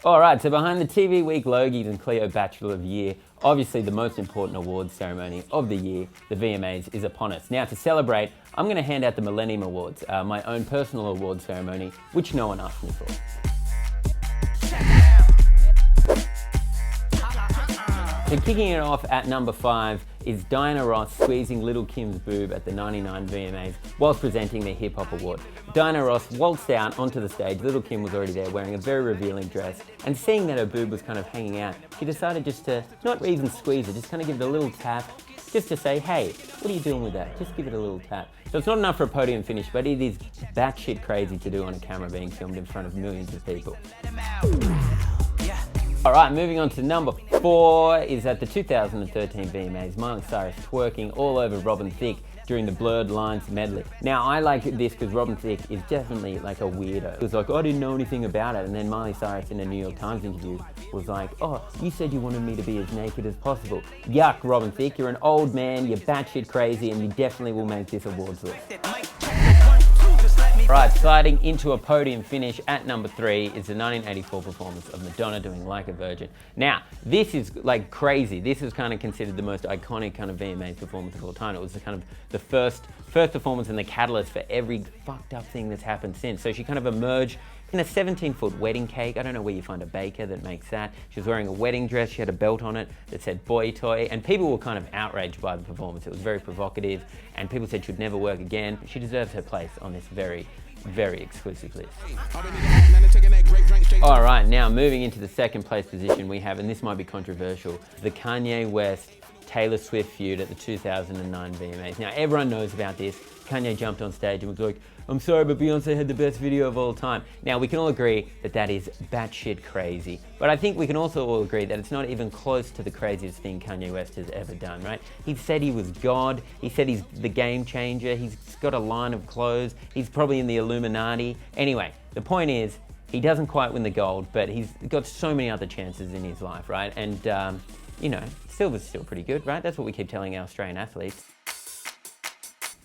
All right, so behind the TV Week Logies and Cleo Bachelor of the Year, obviously the most important awards ceremony of the year, the VMAs, is upon us. Now, to celebrate, I'm going to hand out the Millennium Awards, my own personal award ceremony, which no one asked me for. So kicking it off at number 5 is Diana Ross squeezing Little Kim's boob at the 99 VMAs whilst presenting their Hip Hop Award. Diana Ross waltzed out onto the stage. Little Kim was already there wearing a very revealing dress, and seeing that her boob was kind of hanging out, she decided just to not even squeeze it, just kind of give it a little tap, just to say, hey, what are you doing with that? Just give it a little tap. So it's not enough for a podium finish, but it is batshit crazy to do on a camera being filmed in front of millions of people. All right, moving on to number 4 is at the 2013 VMAs, Miley Cyrus twerking all over Robin Thicke during the Blurred Lines medley. Now, I like this because Robin Thicke is definitely like a weirdo. It was like, I didn't know anything about it, and then Miley Cyrus in a New York Times interview was like, oh, you said you wanted me to be as naked as possible. Yuck, Robin Thicke, you're an old man, you're batshit crazy, and you definitely will make this awards list. Right, sliding into a podium finish at number 3 is the 1984 performance of Madonna doing Like a Virgin. Now, this is like crazy. This is kind of considered the most iconic kind of VMA performance of all time. It was the kind of the first performance and the catalyst for every fucked up thing that's happened since. So she kind of emerged in a 17-foot wedding cake. I don't know where you find a baker that makes that. She was wearing a wedding dress. She had a belt on it that said boy toy, and people were kind of outraged by the performance. It was very provocative, and people said she'd never work again. She deserves her place on this very, very exclusive list. All right, now moving into the second place position we have, and this might be controversial, the Kanye West Taylor Swift feud at the 2009 VMAs. Now, everyone knows about this. Kanye jumped on stage and was like, I'm sorry, but Beyonce had the best video of all time. Now, we can all agree that that is batshit crazy, but I think we can also all agree that it's not even close to the craziest thing Kanye West has ever done, right? He said he was God. He said he's the game changer. He's got a line of clothes. He's probably in the Illuminati. Anyway, the point is, he doesn't quite win the gold, but he's got so many other chances in his life, right? And, you know, silver's still pretty good, right? That's what we keep telling our Australian athletes.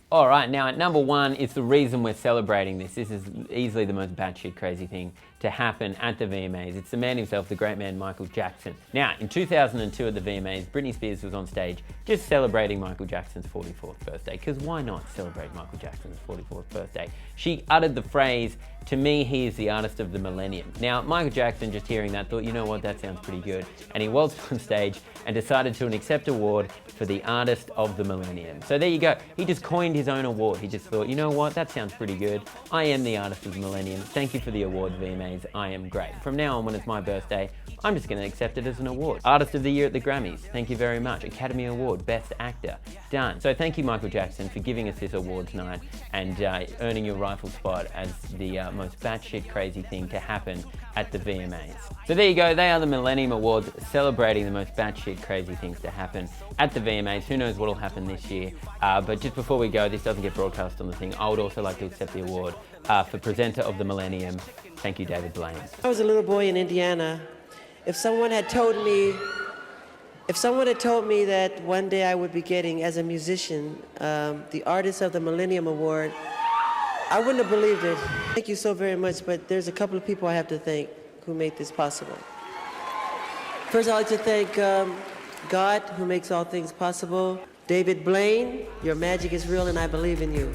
All right, now at number 1 is the reason we're celebrating this. This is easily the most batshit crazy thing to happen at the VMAs. It's the man himself, the great man, Michael Jackson. Now, in 2002 at the VMAs, Britney Spears was on stage just celebrating Michael Jackson's 44th birthday, because why not celebrate Michael Jackson's 44th birthday? She uttered the phrase, to me, he is the artist of the millennium. Now, Michael Jackson, just hearing that, thought, you know what, that sounds pretty good. And he waltzed on stage and decided to accept an award for the artist of the millennium. So there you go. He just coined his own award. He just thought, you know what, that sounds pretty good. I am the artist of the millennium. Thank you for the award, VMAs. I am great. From now on, when it's my birthday, I'm just going to accept it as an award. Artist of the Year at the Grammys. Thank you very much. Academy Award, Best Actor. Done. So thank you, Michael Jackson, for giving us this awards night and earning your rightful spot as the most batshit crazy thing to happen at the VMAs. So there you go. They are the Millennium Awards, celebrating the most batshit crazy things to happen at the VMAs. Who knows what will happen this year? But just before we go, this doesn't get broadcast on the thing. I would also like to accept the award for Presenter of the Millennium. Thank you, David Blaine. I was a little boy in Indiana. If someone had told me that one day I would be getting, as a musician, the Artist of the Millennium Award, I wouldn't have believed it. Thank you so very much, but there's a couple of people I have to thank who made this possible. First, I'd like to thank God, who makes all things possible. David Blaine, your magic is real and I believe in you.